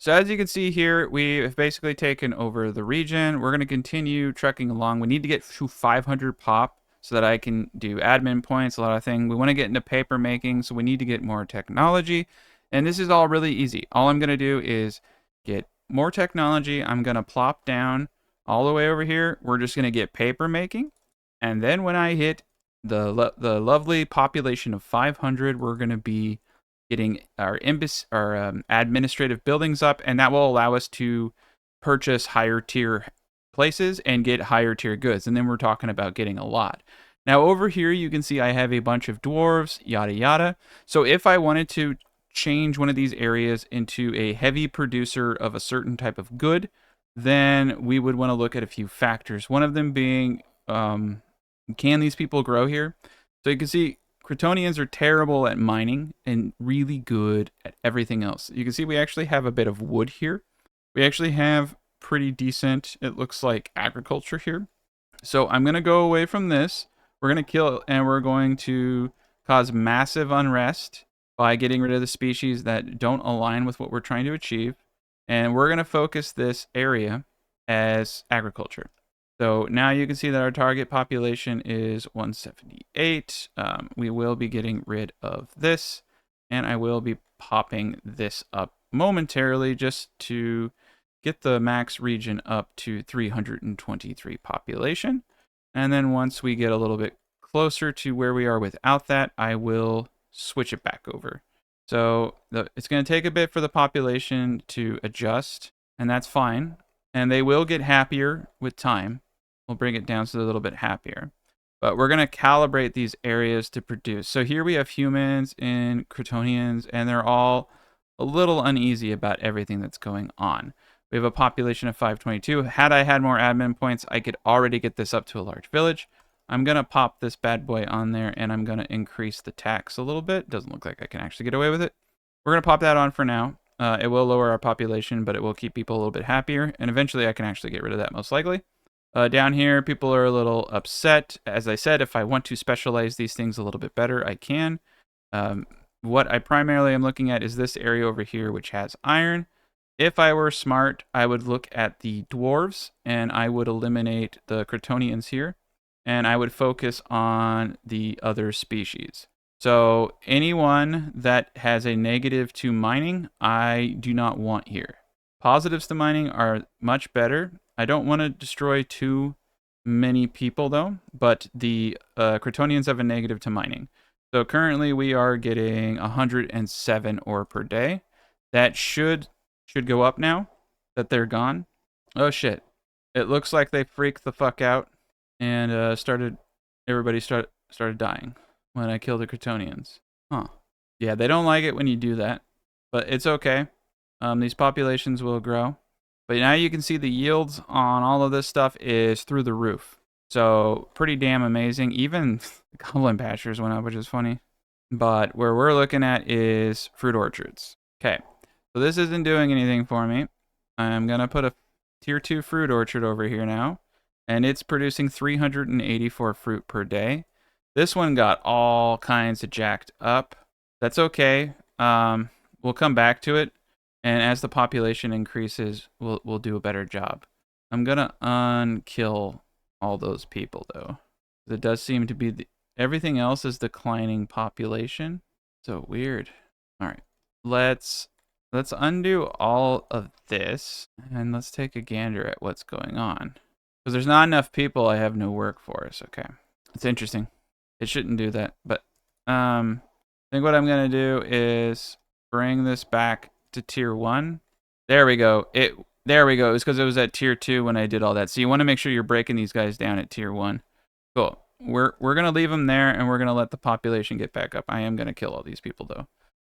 So as you can see here, we've basically taken over the region. We're going to continue trekking along. We need to get to 500 pop so that I can do admin points, a lot of things. We want to get into paper making, so we need to get more technology. And this is all really easy. All I'm going to do is get more technology. I'm going to plop down all the way over here. We're just going to get paper making. And then when I hit the lovely population of 500, we're going to be getting our administrative buildings up, and that will allow us to purchase higher tier places and get higher tier goods. And then we're talking about getting a lot. Now over here, you can see I have a bunch of dwarves, yada yada. So if I wanted to change one of these areas into a heavy producer of a certain type of good, then we would want to look at a few factors. One of them being, can these people grow here? So you can see Kryptonians are terrible at mining and really good at everything else. You can see we actually have a bit of wood here. We actually have pretty decent, it looks like, agriculture here. So I'm going to go away from this. We're going to kill, and we're going to cause massive unrest by getting rid of the species that don't align with what we're trying to achieve. And we're going to focus this area as agriculture. So now you can see that our target population is 178. We will be getting rid of this, and I will be popping this up momentarily just to get the max region up to 323 population. And then once we get a little bit closer to where we are without that, I will switch it back over. So it's going to take a bit for the population to adjust, and that's fine. And they will get happier with time. We'll bring it down so they're a little bit happier. But we're going to calibrate these areas to produce. So here we have humans and Kryptonians, and they're all a little uneasy about everything that's going on. We have a population of 522. Had I had more admin points, I could already get this up to a large village. I'm going to pop this bad boy on there, and I'm going to increase the tax a little bit. Doesn't look like I can actually get away with it. We're going to pop that on for now. It will lower our population, but it will keep people a little bit happier. And eventually I can actually get rid of that most likely. Down here, people are a little upset. As I said, if I want to specialize these things a little bit better, I can. What I primarily am looking at is this area over here, which has iron. If I were smart, I would look at the dwarves, and I would eliminate the Kryptonians here, and I would focus on the other species. So anyone that has a negative to mining, I do not want here. Positives to mining are much better. I don't want to destroy too many people, though, but the Kryptonians have a negative to mining. So currently we are getting 107 ore per day. That should go up now that they're gone. Oh, shit. It looks like they freaked the fuck out and everybody started dying when I killed the Kryptonians. Huh. Yeah, they don't like it when you do that, but it's okay. These populations will grow. But now you can see the yields on all of this stuff is through the roof. So pretty damn amazing. Even the goblin pastures went up, which is funny. But where we're looking at is fruit orchards. Okay, so this isn't doing anything for me. I'm going to put a tier 2 fruit orchard over here now. And it's producing 384 fruit per day. This one got all kinds of jacked up. That's okay. We'll come back to it. And as the population increases, we'll do a better job. I'm going to unkill all those people, though. It does seem to be everything else is declining population. So weird. All right. Let's undo all of this, and let's take a gander at what's going on. Because there's not enough people, I have no workforce. Okay. It's interesting. It shouldn't do that. But I think what I'm going to do is bring this back to tier 1. There we go. There we go. It's because it was at tier 2 when I did all that. So you want to make sure you're breaking these guys down at tier 1. Cool. We're going to leave them there, and we're going to let the population get back up. I am going to kill all these people, though.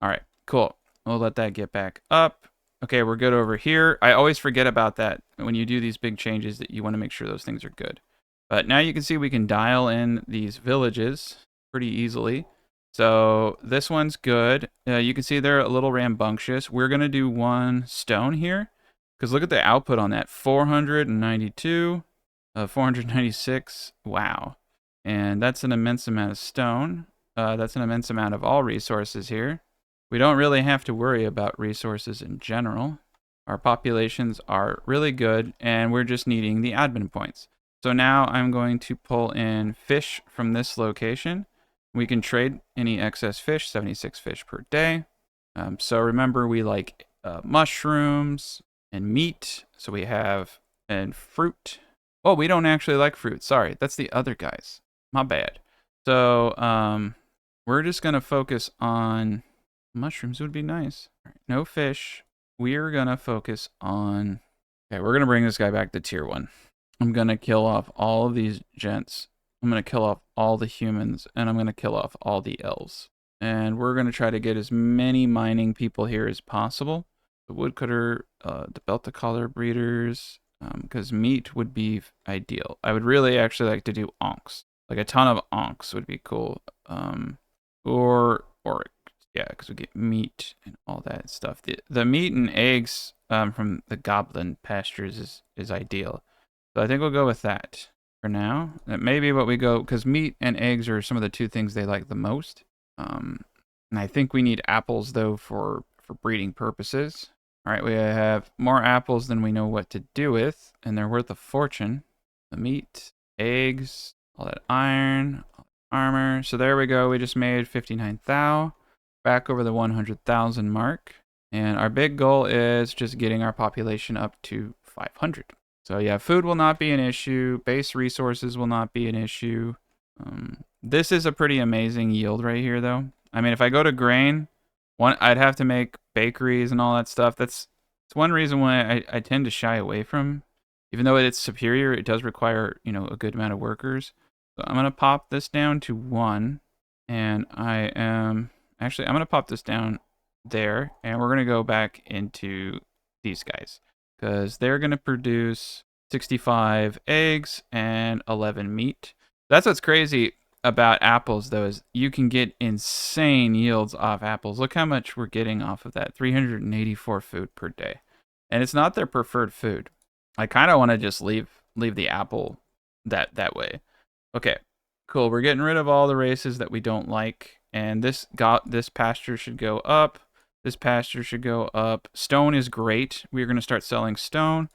All right. Cool. We'll let that get back up. Okay, we're good over here. I always forget about that when you do these big changes, that you want to make sure those things are good. But now you can see we can dial in these villages pretty easily. So this one's good. You can see they're a little rambunctious. We're going to do 1 stone here. Because look at the output on that. 492, 496. Wow. And that's an immense amount of stone. That's an immense amount of all resources here. We don't really have to worry about resources in general. Our populations are really good, and we're just needing the admin points. So now I'm going to pull in fish from this location. We can trade any excess fish, 76 fish per day. So remember, we like mushrooms and meat. So we have, and fruit. Oh, we don't actually like fruit. Sorry, that's the other guys. My bad. So we're just going to focus on mushrooms would be nice. All right, no fish. We're going to focus on... Okay, we're going to bring this guy back to tier 1. I'm going to kill off all of these gents. I'm going to kill off all the humans, and I'm going to kill off all the elves. And we're going to try to get as many mining people here as possible. The woodcutter, the Beltacollar breeders, because meat would be ideal. I would really actually like to do onks. Like a ton of onks would be cool. Or yeah, because we get meat and all that stuff. The meat and eggs from the goblin pastures is ideal. So I think we'll go with that for now. That may be what we go, because meat and eggs are some of the 2 things they like the most. And I think we need apples, though, for breeding purposes. All right, we have more apples than we know what to do with, and they're worth a fortune. The meat, eggs, all that iron, all that armor. So there we go. We just made 59,000, back over the 100,000 mark. And our big goal is just getting our population up to 500. So yeah, food will not be an issue. Base resources will not be an issue. This is a pretty amazing yield right here, though. I mean, if I go to grain, I'd have to make bakeries and all that stuff. That's one reason why I tend to shy away from. Even though it's superior, it does require, a good amount of workers. So I'm going to pop this down to 1. And I'm going to pop this down there. And we're going to go back into these guys, because they're going to produce 65 eggs and 11 meat. That's what's crazy about apples, though, is you can get insane yields off apples. Look how much we're getting off of that, 384 food per day. And it's not their preferred food. I kind of want to just leave the apple that way. Okay, cool. We're getting rid of all the races that we don't like. And this pasture should go up. This pasture should go up. Stone is great. We're going to start selling stone.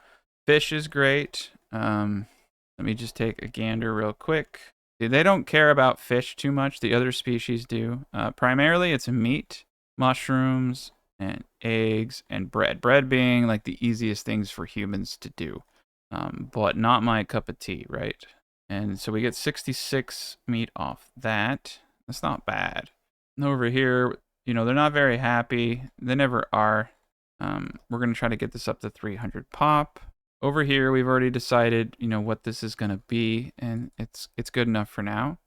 Fish is great. Let me just take a gander real quick. See, they don't care about fish too much. The other species do. Primarily, it's meat, mushrooms, and eggs, and bread. Bread being like the easiest things for humans to do. But not my cup of tea, right? And so we get 66 meat off that. That's not bad. And over here, they're not very happy. They never are. We're going to try to get this up to 300 pop. Over here, we've already decided, what this is going to be, and it's good enough for now.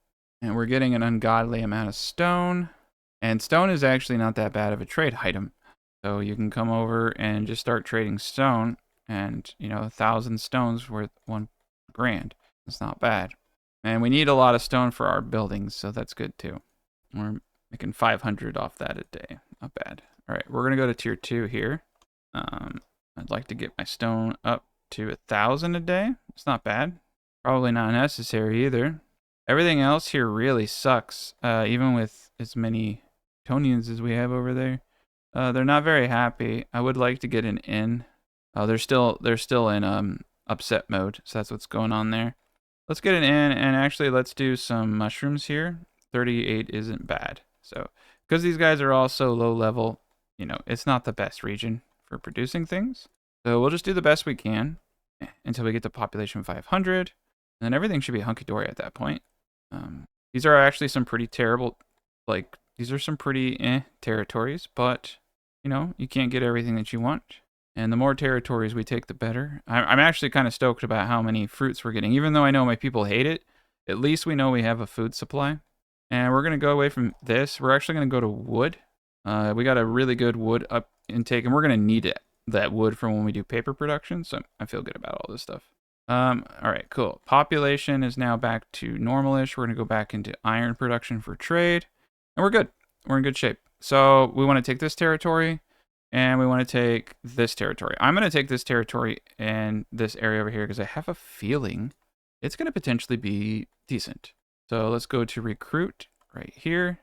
And we're getting an ungodly amount of stone. And stone is actually not that bad of a trade item. So you can come over and just start trading stone, and, 1,000 stones worth 1 grand. It's not bad. And we need a lot of stone for our buildings, so that's good too. We're making 500 off that a day. Not bad. All right, we're going to go to tier 2 here. I'd like to get my stone up to 1,000 a day. It's not bad. Probably not necessary either. Everything else here really sucks, even with as many Tonians as we have over there. They're not very happy. I would like to get an inn. They're still in upset mode, so that's what's going on there. Let's get an inn, and actually let's do some mushrooms here. 38 isn't bad. So, because these guys are all so low level, it's not the best region for producing things. So we'll just do the best we can until we get to population 500. And then everything should be hunky-dory at that point. These are actually some pretty terrible, these are some pretty territories, but, you can't get everything that you want. And the more territories we take, the better. I'm actually kind of stoked about how many fruits we're getting. Even though I know my people hate it, at least we know we have a food supply. And we're going to go away from this. We're actually going to go to wood. We got a really good wood up intake, and we're going to need that wood for when we do paper production. So I feel good about all this stuff. All right, cool. Population is now back to normalish. We're going to go back into iron production for trade. And we're good. We're in good shape. So we want to take this territory. And we want to take this territory. I'm going to take this territory and this area over here because I have a feeling it's going to potentially be decent. So let's go to recruit right here.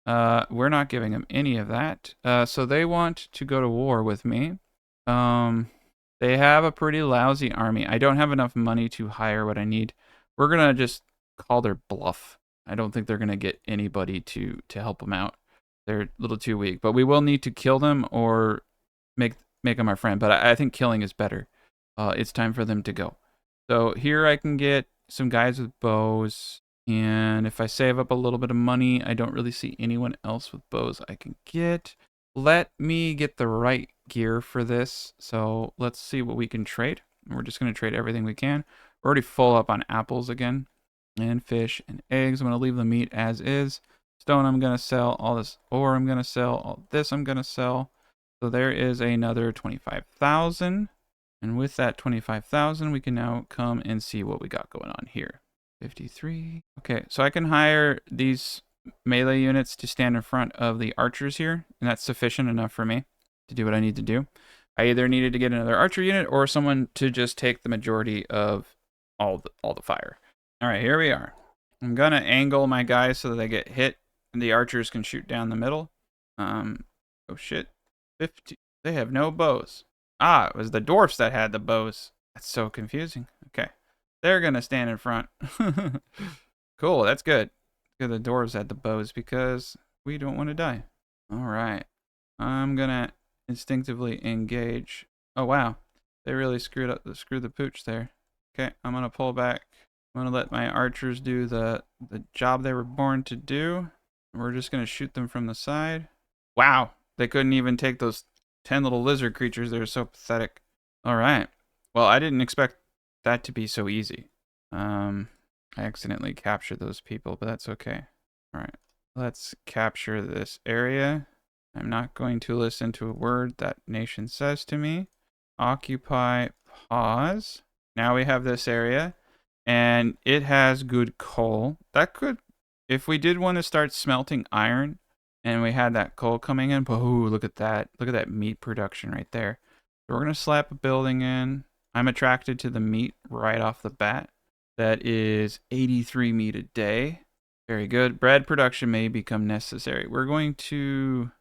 We're not giving them any of that. So they want to go to war with me. They have a pretty lousy army. I don't have enough money to hire what I need. We're gonna just call their bluff. I don't think they're gonna get anybody to help them out. They're a little too weak, but we will need to kill them or make them our friend. But I think killing is better. It's time for them to go. So here I can get some guys with bows, and if I save up a little bit of money, I don't really see anyone else with bows I can get. Let me get the right gear for this. So let's see what we can trade. We're just going to trade everything we can. We're already full up on apples again, and fish and eggs. I'm going to leave the meat as is. Stone I'm going to sell. All this ore I'm going to sell. All this I'm going to sell. So there is another 25,000. And with that 25,000, we can now come and see what we got going on here. 53. Okay, so I can hire these melee units to stand in front of the archers here, and that's sufficient enough for me to do what I need to do. I either needed to get another archer unit or someone to just take the majority of all the fire. All right, here we are. I'm gonna angle my guys so that they get hit and the archers can shoot down the middle. Oh shit, 50. They have no bows. Ah, it was the dwarfs that had the bows. That's so confusing. Okay, they're gonna stand in front. Cool, that's good. Good, the dwarves had the bows because we don't want to die. All right, I'm gonna instinctively engage. Oh wow, they really screwed the pooch there. Okay, I'm gonna pull back. I'm gonna let my archers do the job they were born to do. We're just gonna shoot them from the side. Wow, they couldn't even take those 10 little lizard creatures. They're so pathetic. All right. Well, I didn't expect that to be so easy. I accidentally captured those people, but that's okay. All right. Let's capture this area. I'm not going to listen to a word that nation says to me. Occupy, pause. Now we have this area, and it has good coal. That could, if we did want to start smelting iron, and we had that coal coming in, but ooh, look at that. Look at that meat production right there. So we're going to slap a building in. I'm attracted to the meat right off the bat. That is 83 meat a day. Very good. Bread production may become necessary. We're going to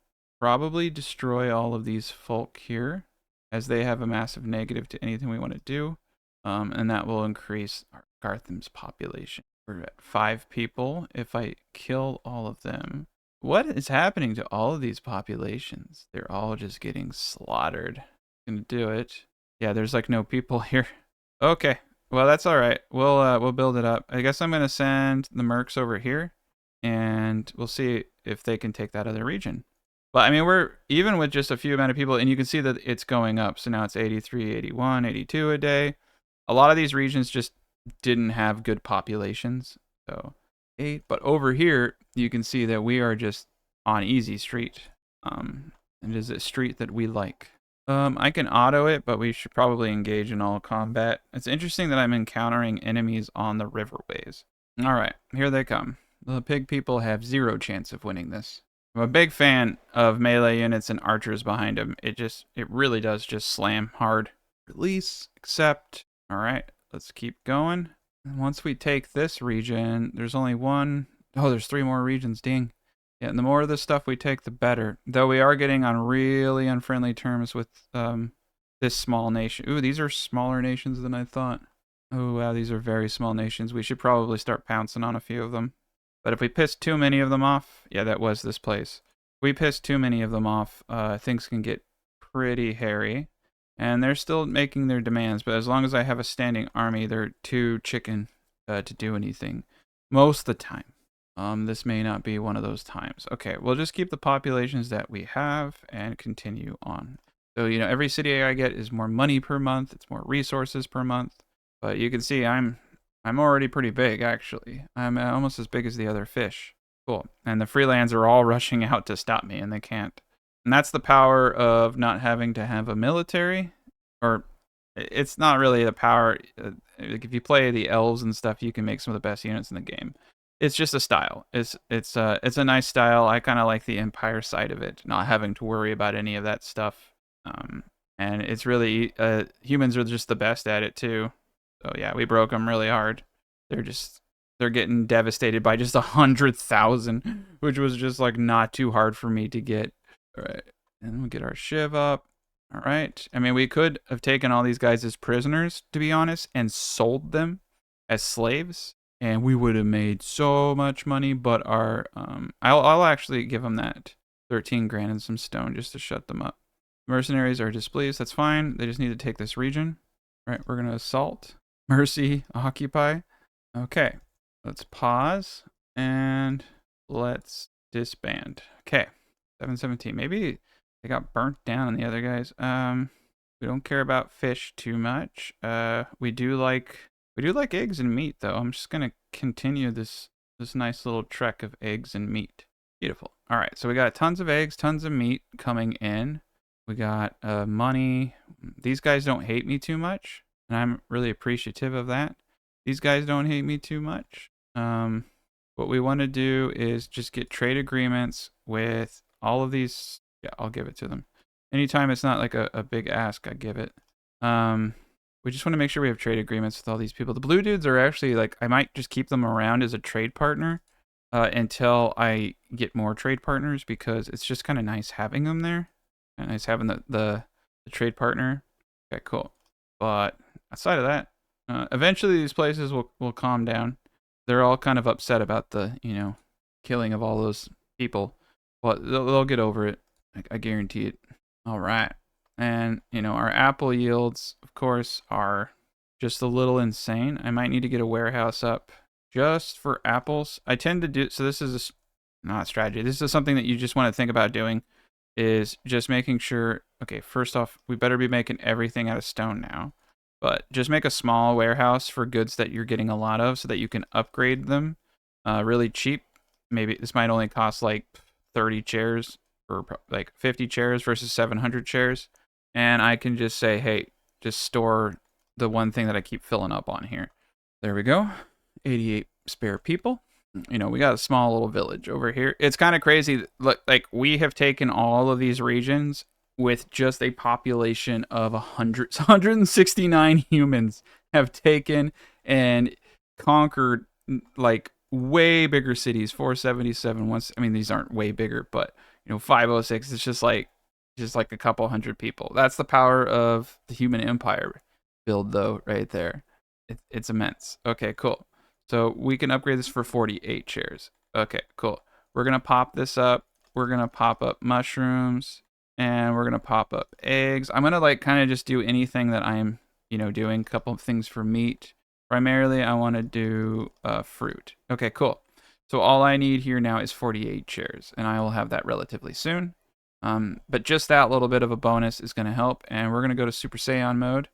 probably destroy all of these folk here, as they have a massive negative to anything we want to do. And that will increase our Gartham's population. We're at 5 people. If I kill all of them, what is happening to all of these populations? They're all just getting slaughtered. Gonna do it. Yeah, there's like no people here. Okay, well that's all right. We'll build it up. I guess I'm gonna send the mercs over here, and we'll see if they can take that other region. But I mean, we're even with just a few amount of people, and you can see that it's going up. So now it's 83, 81, 82 a day. A lot of these regions just didn't have good populations. So 8, but over here you can see that we are just on easy street. It is a street that we like. I can auto it, but we should probably engage in all combat. It's interesting that I'm encountering enemies on the riverways. All right, here they come. The pig people have 0 chance of winning this. I'm a big fan of melee units and archers behind them. It really does just slam hard. Release, accept. All right, let's keep going. And once we take this region, there's only one. Oh, there's 3 more regions, dang. Yeah, and the more of this stuff we take, the better. Though we are getting on really unfriendly terms with this small nation. Ooh, these are smaller nations than I thought. Oh, wow, these are very small nations. We should probably start pouncing on a few of them. But if we piss too many of them off, yeah, that was this place. If we piss too many of them off, things can get pretty hairy. And they're still making their demands, but as long as I have a standing army, they're too chicken to do anything. Most of the time. This may not be one of those times. Okay, we'll just keep the populations that we have and continue on. So, you know, every city I get is more money per month. It's more resources per month. But you can see I'm already pretty big, actually. I'm almost as big as the other fish. Cool. And the freelands are all rushing out to stop me, and they can't. And that's the power of not having to have a military. Or it's not really the power. Like if you play the elves and stuff, you can make some of the best units in the game. It's just a style. It's a nice style. I kind of like the Empire side of it, not having to worry about any of that stuff. And it's really humans are just the best at it too. So yeah, we broke them really hard. They're getting devastated by just 100,000, which was just like not too hard for me to get. All right, and we'll get our shiv up. All right. I mean, we could have taken all these guys as prisoners, to be honest, and sold them as slaves, and we would have made so much money. But our, I'll actually give them that 13 grand and some stone just to shut them up. Mercenaries are displeased. That's fine. They just need to take this region. All right, we're gonna assault. Mercy, occupy. Okay, let's pause and let's disband. Okay, 717. Maybe they got burnt down on the other guys. We don't care about fish too much. We do like eggs and meat though. I'm just gonna continue this nice little trek of eggs and meat. Beautiful. All right, so we got tons of eggs, tons of meat coming in. We got money. These guys don't hate me too much, and I'm really appreciative of that. These guys don't hate me too much. What we want to do is just get trade agreements with all of these. Yeah, I'll give it to them. Anytime it's not like a big ask, I give it. We just want to make sure we have trade agreements with all these people. The blue dudes are actually like, I might just keep them around as a trade partner until I get more trade partners, because it's just kind of nice having them there. And nice having the trade partner. Okay, cool. But outside of that, eventually these places will calm down. They're all kind of upset about the, killing of all those people. But they'll get over it. I guarantee it. All right. And, our apple yields, of course, are just a little insane. I might need to get a warehouse up just for apples. I tend to do, so this is not a strategy. This is something that you just want to think about doing, is just making sure, okay, first off, we better be making everything out of stone now. But just make a small warehouse for goods that you're getting a lot of so that you can upgrade them really cheap. Maybe this might only cost like 30 chairs or like 50 chairs versus 700 chairs. And I can just say, hey, just store the one thing that I keep filling up on here. There we go. 88 spare people. We got a small little village over here. It's kind of crazy. Like, we have taken all of these regions with just a population of 169 humans have taken and conquered like way bigger cities. 477 once. I mean, these aren't way bigger, but 506. It's just like a couple hundred people. That's the power of the human empire build, though, right there. It's immense. Okay, cool. So we can upgrade this for 48 chairs. Okay, cool. We're going to pop this up. We're going to pop up mushrooms. And we're going to pop up eggs. I'm going to like kind of just do anything that I'm, doing. A couple of things for meat. Primarily, I want to do fruit. Okay, cool. So all I need here now is 48 chairs. And I will have that relatively soon. But just that little bit of a bonus is going to help. And we're going to go to Super Saiyan mode.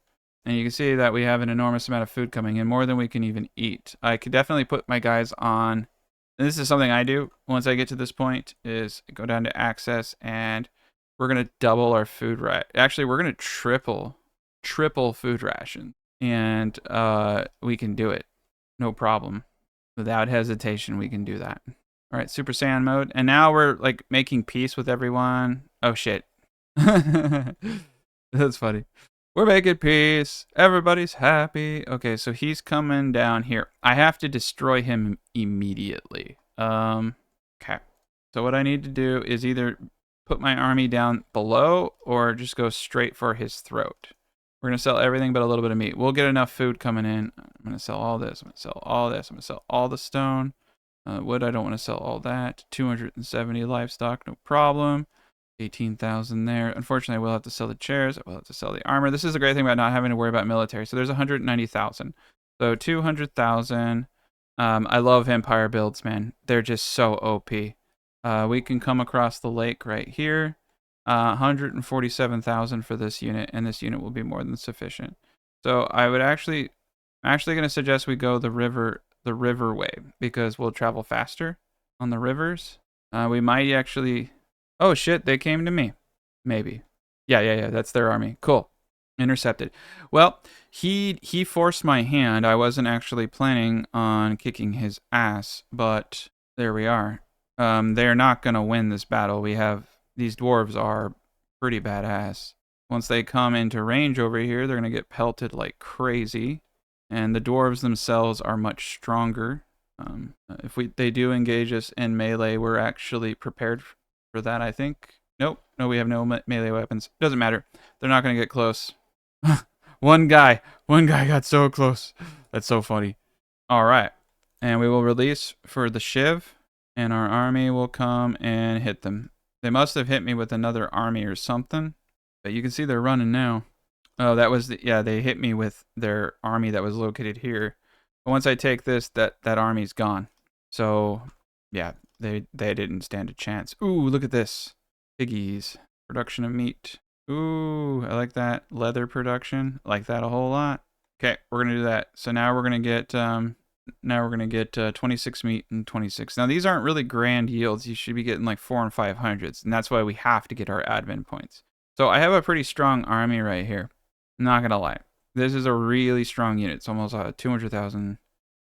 And you can see that we have an enormous amount of food coming in, more than we can even eat. I could definitely put my guys on, and this is something I do once I get to this point, is go down to access, and we're going to double our food Actually, we're going to triple food ration. And we can do it. No problem. Without hesitation, we can do that. All right, Super Saiyan mode. And now we're like making peace with everyone. Oh, shit. That's funny. We're making peace. Everybody's happy. Okay, so he's coming down here. I have to destroy him immediately. Okay. So what I need to do is either put my army down below or just go straight for his throat. We're going to sell everything but a little bit of meat. We'll get enough food coming in. I'm going to sell all this. I'm going to sell all this. I'm going to sell all the stone. Wood, I don't want to sell all that. 270 livestock, no problem. 18,000 there. Unfortunately, I will have to sell the chairs. I will have to sell the armor. This is the great thing about not having to worry about military. So there's 190,000. So 200,000. I love Empire builds, man. They're just so OP. We can come across the lake right here. 147,000 for this unit, and this unit will be more than sufficient. So I would I'm actually going to suggest we go the river way, because we'll travel faster on the rivers. We might actually... Oh, shit, they came to me. Maybe. Yeah, that's their army. Cool. Intercepted. Well, he forced my hand. I wasn't actually planning on kicking his ass, but there we are. They're not going to win this battle. These dwarves are pretty badass. Once they come into range over here, they're going to get pelted like crazy. And the dwarves themselves are much stronger. If they do engage us in melee, we're actually prepared for that, I think. Nope. No, we have no melee weapons. Doesn't matter. They're not going to get close. One guy got so close. That's so funny. All right. And we will release for the Shiv, and our army will come and hit them. They must have hit me with another army or something, but you can see they're running now. Oh, that was yeah, they hit me with their army that was located here. But once I take this, that army's gone. So, yeah, they didn't stand a chance. Ooh, look at this. Piggies. Production of meat. Ooh, I like that. Leather production. I like that a whole lot. Okay, we're going to do that. So now we're going to get 26 meat and 26. Now these aren't really grand yields. You should be getting like 400 and 500s, and that's why we have to get our admin points. So I have a pretty strong army right here. Not gonna lie, this is a really strong unit. It's almost a 200,000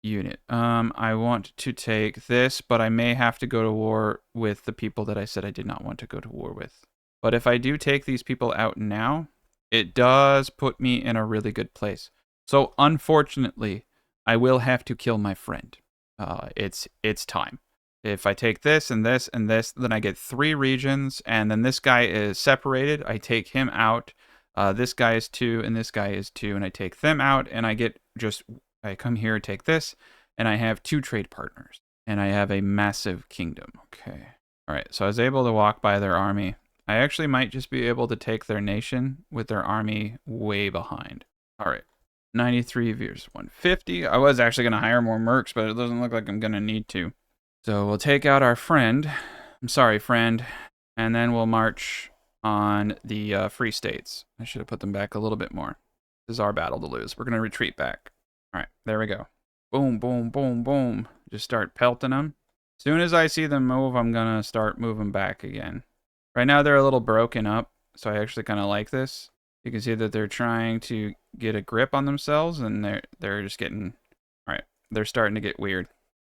unit. I want to take this, but I may have to go to war with the people that I said I did not want to go to war with. But if I do take these people out now, it does put me in a really good place. So unfortunately, I will have to kill my friend. It's time. If I take this and this and this, then I get 3 regions, and then this guy is separated. I take him out. This guy is 2, and this guy is 2, and I take them out, and I come here, take this, and I have 2 trade partners, and I have a massive kingdom. Okay. All right, so I was able to walk by their army. I actually might just be able to take their nation with their army way behind. All right. 93 views, 150. I was actually going to hire more mercs, but it doesn't look like I'm going to need to. So we'll take out our friend. I'm sorry, friend. And then we'll march on the Free States. I should have put them back a little bit more. This is our battle to lose. We're going to retreat back. All right, there we go. Boom, boom, boom, boom. Just start pelting them. As soon as I see them move, I'm going to start moving back again. Right now, they're a little broken up, so I actually kind of like this. You can see that they're trying to get a grip on themselves, and they're just getting... All right, they're starting to get weird.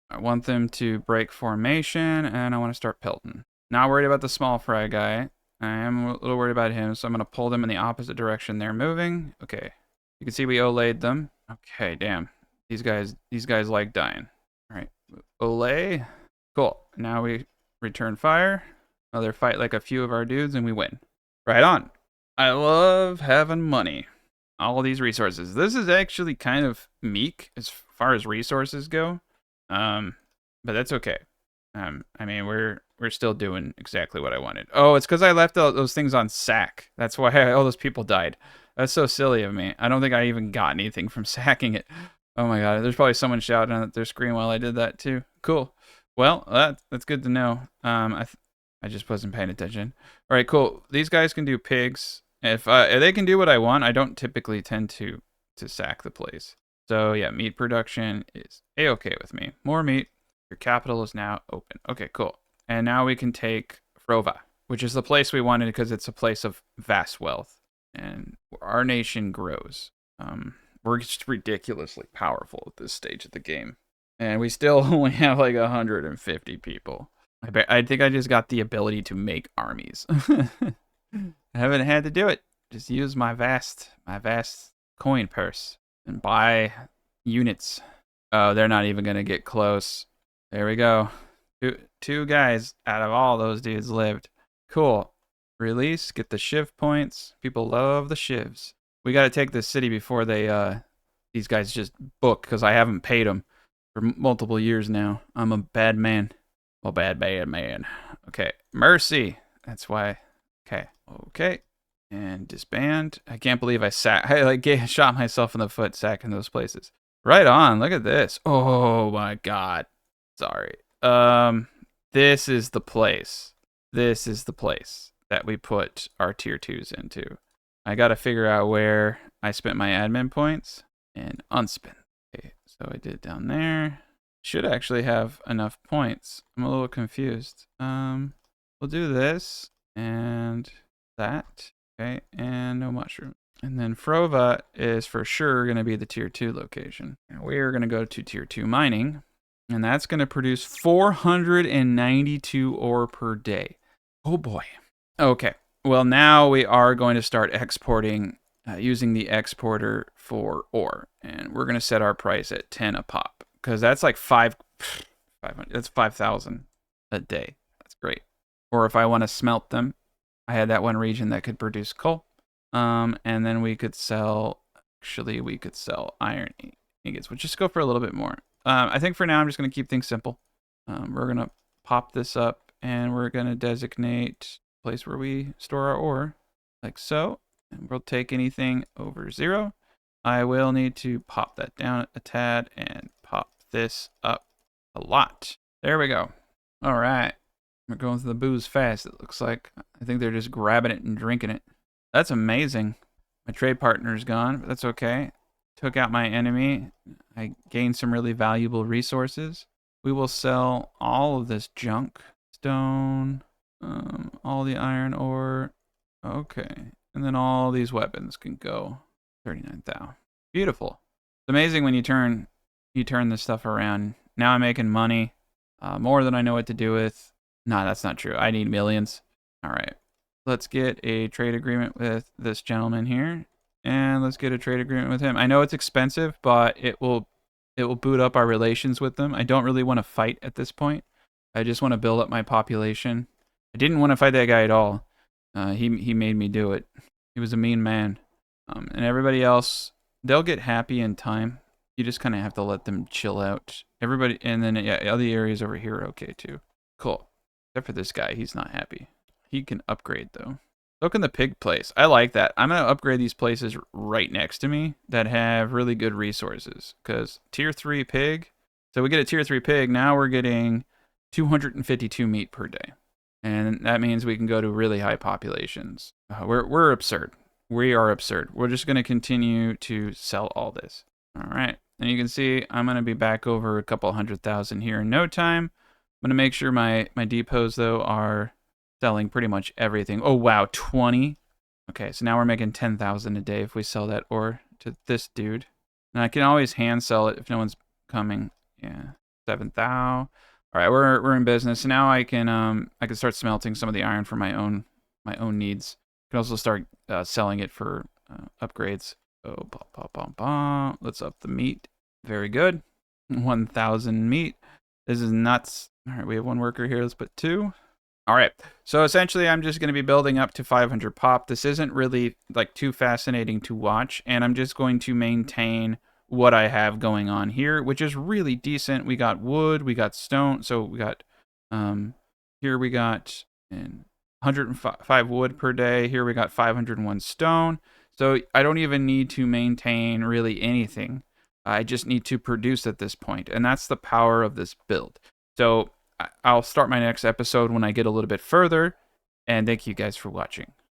I want them to break formation, and I want to start pelting. Not worried about the small fry guy. I am a little worried about him, so I'm going to pull them in the opposite direction they're moving. Okay. You can see we olayed them. Okay, damn. These guys like dying. All right. Olay. Cool. Now we return fire. Another fight like a few of our dudes, and we win. Right on. I love having money. All these resources. This is actually kind of meek as far as resources go. But that's okay. I mean, we're still doing exactly what I wanted. Oh, it's because I left those things on sack. That's why all those people died. That's so silly of me. I don't think I even got anything from sacking it. Oh my god, there's probably someone shouting at their screen while I did that too. Cool. Well, that's good to know. I just wasn't paying attention. All right, cool. These guys can do pigs. If they can do what I want, I don't typically tend to sack the place. So yeah, meat production is a-okay with me. More meat. Your capital is now open. Okay, cool. And now we can take Frova, which is the place we wanted because it's a place of vast wealth. And our nation grows. We're just ridiculously powerful at this stage of the game. And we still only have like 150 people. I think I just got the ability to make armies. I haven't had to do it. Just use my vast coin purse and buy units. Oh, they're not even going to get close. There we go. Two guys out of all those dudes lived. Cool. Release, get the shiv points. People love the shivs. We got to take this city before these guys just book, because I haven't paid them for multiple years now. I'm a bad man. Well, bad man. Okay. Mercy. That's why. Okay. And disband. I can't believe I shot myself in the foot sacking those places. Right on. Look at this. Oh my god. Sorry. This is the place. This is the place that we put our tier 2s into. I got to figure out where I spent my admin points and unspend. Okay, so I did down there. Should actually have enough points. I'm a little confused. We'll do this and that. Okay, and no mushroom. And then Frova is for sure going to be the tier 2 location. And we're going to go to tier 2 mining. And that's going to produce 492 ore per day. Oh boy. Okay. Well, now we are going to start exporting using the exporter for ore. And we're going to set our price at 10 a pop. Because that's like 500. That's 5,000 a day. That's great. Or if I want to smelt them, I had that one region that could produce coal. And then we could sell, actually, we could sell iron ingots. We'll just go for a little bit more. I think for now, I'm just going to keep things simple. We're going to pop this up, and we're going to designate a place where we store our ore, like so. And we'll take anything over 0. I will need to pop that down a tad and pop this up a lot. There we go. All right. We're going through the booze fast, it looks like. I think they're just grabbing it and drinking it. That's amazing. My trade partner's gone, but that's okay. Took out my enemy. I gained some really valuable resources. We will sell all of this junk. Stone, all the iron ore. Okay. And then all these weapons can go. 39,000. Beautiful. It's amazing when you turn this stuff around. Now I'm making money. More than I know what to do with. Nah, that's not true. I need millions. All right. Let's get a trade agreement with this gentleman here. And let's get a trade agreement with him. I know it's expensive, but it will boot up our relations with them. I don't really want to fight at this point. I just want to build up my population. I didn't want to fight that guy at all. He made me do it. He was a mean man. And everybody else, they'll get happy in time. You just kind of have to let them chill out. Everybody, and then yeah, other areas over here are okay too. Cool. Except for this guy, he's not happy. He can upgrade though. So can the pig place. I like that. I'm gonna upgrade these places right next to me that have really good resources. Because tier 3 pig. So we get a tier 3 pig. Now we're getting 252 meat per day, and that means we can go to really high populations. We're absurd. We are absurd. We're just gonna continue to sell all this. All right. And you can see I'm going to be back over a couple 100,000 here in no time. I'm going to make sure my depots, though, are selling pretty much everything. Oh, wow, 20. Okay, so now we're making 10,000 a day if we sell that ore to this dude. And I can always hand sell it if no one's coming. Yeah, 7,000. All right, we're in business. Now I can start smelting some of the iron for my own needs. I can also start selling it for upgrades. Oh, let's up the meat. Very good. 1,000 meat. This is nuts. All right, we have one worker here. Let's put 2. All right. So essentially, I'm just going to be building up to 500 pop. This isn't really like too fascinating to watch, and I'm just going to maintain what I have going on here, which is really decent. We got wood, we got stone. So we got here we got 105 wood per day. Here we got 501 stone. So I don't even need to maintain really anything. I just need to produce at this point. And that's the power of this build. So I'll start my next episode when I get a little bit further. And thank you guys for watching.